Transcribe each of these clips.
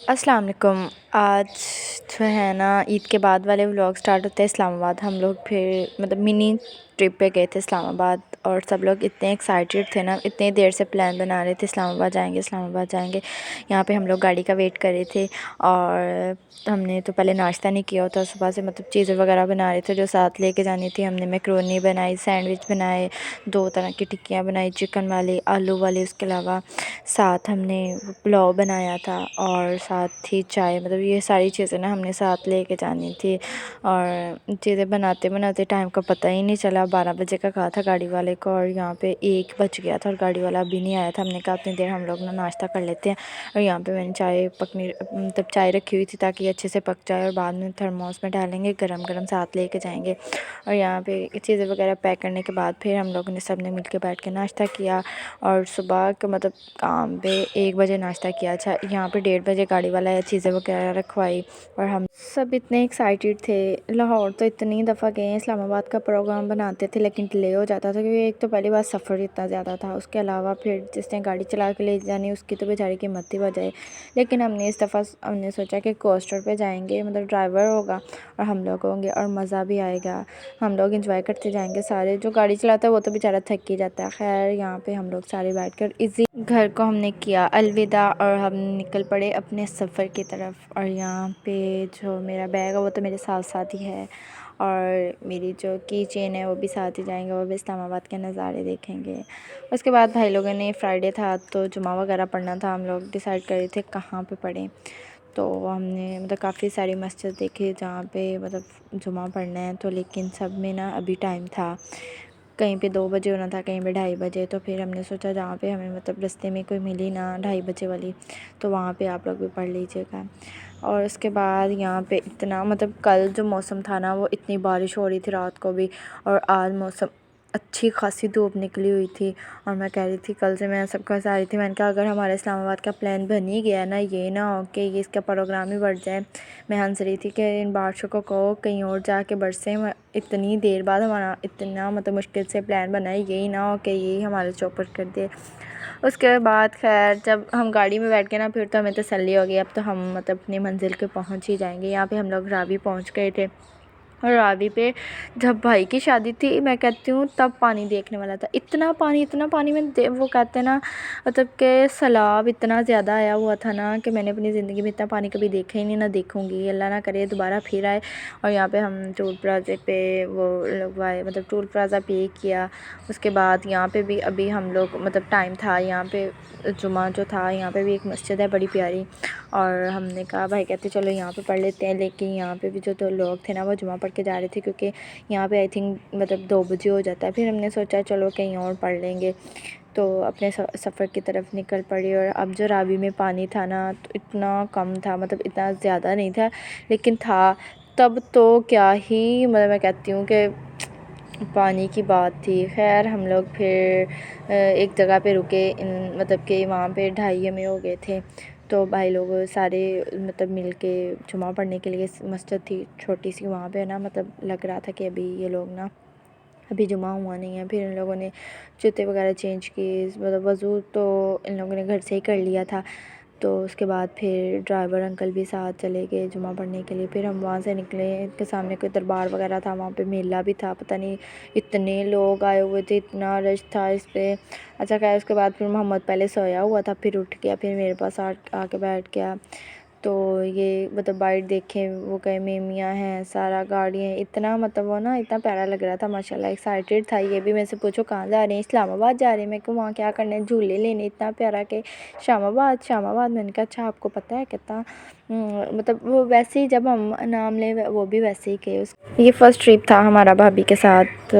अस्सलाम वालेकुम। आज जो है ना ईद के बाद वाले व्लॉग स्टार्ट होते हैं इस्लामाबाद। हम लोग फिर मिनी ट्रिप पे गए थे इस्लामाबाद और सब लोग इतने एक्साइटेड थे ना, इतनी देर से प्लान बना रहे थे इस्लामाबाद जाएंगे इस्लामाबाद जाएंगे। यहाँ पे हम लोग गाड़ी का वेट कर रहे थे और हमने तो पहले नाश्ता नहीं किया होता सुबह से, चीज़ें वगैरह बना रहे थे जो साथ लेके जानी थी। हमने मैक्रोनी बनाई, सैंडविच बनाए, 2 तरह की टिक्कियाँ बनाई, चिकन वाली, आलू वाली। उसके अलावा साथ हमने पुलाव बनाया था और साथ ही चाय। ये सारी चीज़ें ना हमने साथ लेके जानी थी और चीज़ें बनाते बनाते टाइम का पता ही नहीं चला। 12 बजे का कहा था गाड़ी वाले को और यहाँ पे 1 बज गया था और गाड़ी वाला अभी नहीं आया था। हमने कहा उतनी देर हम लोग ना नाश्ता कर लेते हैं। और यहाँ पे मैंने चाय रखी हुई थी ताकि अच्छे से पक जाए और बाद में थर्मोस में डालेंगे, गरम गरम साथ लेके जाएंगे। और यहाँ पे चीज़ें वगैरह पैक करने के बाद फिर हम लोगों ने सब ने मिल के बैठ के नाश्ता किया और सुबह के काम पे 1 बजे नाश्ता किया। अच्छा, यहाँ पे 1:30 बजे गाड़ी वाला है, चीज़ें वगैरह रखवाई और हम सब इतने एक्साइटेड थे। लाहौर तो इतनी दफ़ा गए हैं, इस्लामाबाद का प्रोग्राम बनाते थे लेकिन डिले हो जाता था क्योंकि एक तो पहली बार सफ़र इतना ज़्यादा था, उसके अलावा फिर जिसने गाड़ी चला के ले जानी उसकी तो बेचारी की मत ही बजाए। लेकिन इस दफ़ा हमने सोचा कि कोस्टर पे जाएंगे, ड्राइवर होगा और हम लोग होंगे और मज़ा भी आएगा। हम लोग इंजॉय करते जाएंगे सारे। जो गाड़ी चलाता है वो तो बेचारा थक ही जाता है। खैर, यहाँ पे हम लोग सारे बैठ कर इसी घर को हमने किया अलविदा और हम निकल पड़े अपने सफ़र की तरफ। और यहाँ पे जो मेरा बैग है वो तो मेरे साथ साथ ही है और मेरी जो की चेन है वो भी साथ ही जाएंगे, वो भी इस्लामाबाद के नज़ारे देखेंगे। उसके बाद भाई लोगों ने, फ्राइडे था तो जुमा वगैरह पढ़ना था, हम लोग डिसाइड कर रहे थे कहाँ पे पढ़ें। तो हमने काफ़ी सारी मस्जिद देखी जहाँ पे जुमा पढ़ना है तो, लेकिन सब में ना अभी टाइम था। कहीं पे 2 बजे होना था, कहीं पे 2:30 बजे। तो फिर हमने सोचा जहाँ पे हमें रास्ते में कोई मिली ना 2:30 बजे वाली, तो वहाँ पे आप लोग भी पढ़ लीजिएगा। और उसके बाद यहाँ पे इतना कल जो मौसम था ना वो इतनी बारिश हो रही थी रात को भी, और आज मौसम अच्छी खासी धूप निकली हुई थी। और मैं कह रही थी, कल से मैं सबके साथ रही थी, मैंने कहा अगर हमारे इस्लामाबाद का प्लान बन ही गया ना, ये ना हो कि ये इसका प्रोग्राम ही बढ़ जाए। मैं हंस रही थी कि इन बारिशों को कहो कहीं और जाके बरसे। इतनी देर बाद हमारा इतना मुश्किल से प्लान बना है, यही ना हो कि यही हमारे चौपट कर दे। उसके बाद खैर जब हम गाड़ी में बैठ के ना, फिर तो हमें तसल्ली हो गई, अब तो हम अपनी मंजिल के पहुंच ही जाएंगे। यहाँ पे हम लोग रावी पहुंच गए थे और रावी पे जब भाई की शादी थी, मैं कहती हूँ तब पानी देखने वाला था। इतना पानी में वो कहते हैं ना कि सैलाब इतना ज़्यादा आया हुआ था ना कि मैंने अपनी ज़िंदगी में इतना पानी कभी देखा ही नहीं, ना देखूँगी। अल्लाह ना करे दोबारा फिर आए। और यहाँ पे हम टोल प्लाज़े पे वो लगवाए, टोल प्लाज़ा पे किया। उसके बाद यहाँ पे भी अभी हम लोग टाइम था, यहाँ पे जुमा जो था, यहाँ पे भी एक मस्जिद है बड़ी प्यारी और हमने कहा, भाई कहते चलो यहाँ पे पढ़ लेते हैं। लेकिन यहाँ पे भी जो 2 लोग थे ना वो जुमा पढ़ के जा रहे थे क्योंकि यहाँ पे आई थिंक 2 बजे हो जाता है। फिर हमने सोचा चलो कहीं और पढ़ लेंगे, तो अपने सफ़र की तरफ निकल पड़ी। और अब जो रावी में पानी था ना तो इतना कम था, इतना ज़्यादा नहीं था लेकिन था तब तो क्या ही, मैं कहती हूँ कि पानी की बात थी। खैर हम लोग फिर एक जगह पे रुके, कि वहाँ पे 2:30 हमें हो गए थे। तो भाई लोग सारे मिल के जुमा पढ़ने के लिए, मस्जिद थी छोटी सी वहाँ पे ना, लग रहा था कि अभी ये लोग ना अभी जुमा हुआ नहीं है। फिर इन लोगों ने जूते वगैरह चेंज किए, वज़ू तो इन लोगों ने घर से ही कर लिया था। तो उसके बाद फिर ड्राइवर अंकल भी साथ चले गए जुमा पढ़ने के लिए। फिर हम वहाँ से निकले, इनके सामने कोई दरबार वगैरह था, वहाँ पे मेला भी था, पता नहीं इतने लोग आए हुए थे, इतना रश था इस पे। अच्छा, खैर उसके बाद फिर मोहम्मद पहले सोया हुआ था, फिर उठ गया, फिर मेरे पास आके बैठ गया। तो ये बाइट देखें, वो कहे मेमियाँ हैं, सारा गाड़ियाँ, इतना वो ना इतना प्यारा लग रहा था माशाल्लाह। एक्साइटेड था ये भी। मेरे से पूछो कहाँ जा रहे हैं, इस्लामाबाद जा रहे हैं। मैं को वहाँ क्या करना है, झूले लेने। इतना प्यारा कि शामाबाद। मैंने कहा अच्छा आपको पता है कितना, वो वैसे ही जब हम नाम लें वो भी वैसे ही कहे। ये फ़र्स्ट ट्रिप था हमारा भाभी के साथ। तो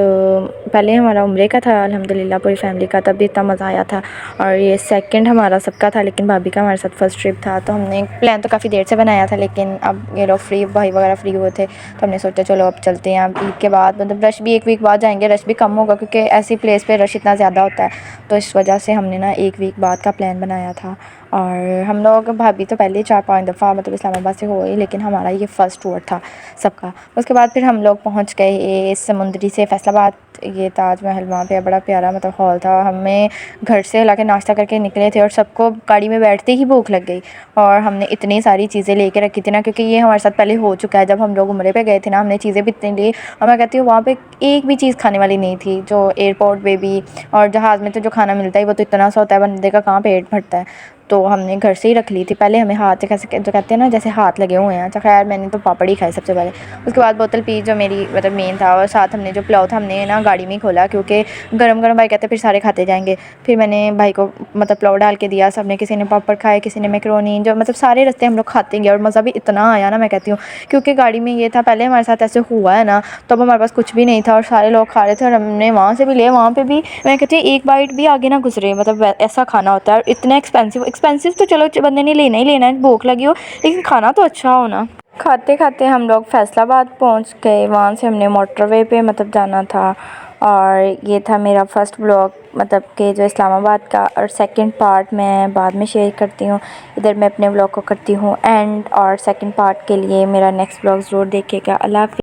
पहले हमारा उम्रे का था अल्हम्दुलिल्लाह पूरी फैमिली का, तब भी इतना मज़ा आया था। और ये सेकंड हमारा सबका था, लेकिन भाभी का हमारे साथ फ़र्स्ट ट्रिप था। तो हमने प्लान तो काफ़ी देर से बनाया था, लेकिन अब ये लोग फ्री, भाई वगैरह फ्री हुए थे तो हमने सोचा चलो अब चलते हैं। अब ईद के बाद रश भी 1 वीक बाद जाएंगे, रश भी कम होगा क्योंकि ऐसी प्लेस पर रश इतना ज़्यादा होता है। तो इस वजह से हमने ना 1 वीक बाद का प्लान बनाया था। और हम लोग भाभी तो पहले 4-5 दफ़ा मतलब इस्लामाबाद से हो गई, लेकिन हमारा ये फ़र्स्ट टूर था सबका। उसके बाद फिर हम लोग पहुँच गए समुंदरी से फैसलाबाद, ये ताजमहल वहाँ पे बड़ा प्यारा मतलब हॉल था। हमें घर से हालांकि नाश्ता करके निकले थे और सबको गाड़ी में बैठते ही भूख लग गई, और हमने इतनी सारी चीज़ें लेके रखी थी ना, क्योंकि ये हमारे साथ पहले हो चुका है। जब हम लोग उम्रे पे गए थे ना, हमने चीज़ें भी इतनी ली, और मैं कहती हूँ वहाँ पे एक भी चीज़ खाने वाली नहीं थी जो एयरपोर्ट पे भी। और जहाज़ में तो जो खाना मिलता है वो तो इतना सा होता है, बंदे का कहाँ पेट भरता है। तो हमने घर से ही रख ली थी। पहले हमें हाथ कैसे जो कहते हैं ना, जैसे हाथ लगे हुए हैं। अच्छा खैर मैंने तो पापड़ ही खाए सबसे पहले। उसके बाद बोतल पी जो मेरी मतलब मेन था, और साथ हमने जो पुलाव था हमने ना गाड़ी में ही खोला, क्योंकि गरम गरम भाई कहते फिर सारे खाते जाएंगे। फिर मैंने भाई को मतलब पुलाव डाल के दिया, सबने, किसी ने पापड़ खाए, किसी ने मैकरोनी, जो मतलब सारे रास्ते हम लोग खाते गए। और मज़ा भी इतना आया ना, मैं कहती हूँ, क्योंकि गाड़ी में ये था, पहले हमारे साथ ऐसे हुआ है ना, तब हमारे पास कुछ भी नहीं था और सारे लोग खा रहे थे, और हमने वहाँ से भी लिया, वहाँ पे भी मैं कहती हूँ एक बाइट भी आगे ना गुजरे, मतलब ऐसा खाना होता है। और इतना एक्सपेंसिव तो चलो बंदे ने लेना ही लेना है, भूख लगी हो, लेकिन खाना तो अच्छा हो ना। खाते खाते हम लोग फैसलाबाद पहुंच गए। वहाँ से हमने मोटरवे पे मतलब जाना था। और ये था मेरा फ़र्स्ट व्लॉग मतलब कि जो इस्लामाबाद का। और सेकंड पार्ट मैं बाद में शेयर करती हूँ। इधर मैं अपने व्लॉग को करती हूँ एंड, और सेकंड पार्ट के लिए मेरा नेक्स्ट व्लॉग ज़रूर देखिएगा। अल्लाह हाफ़िज़।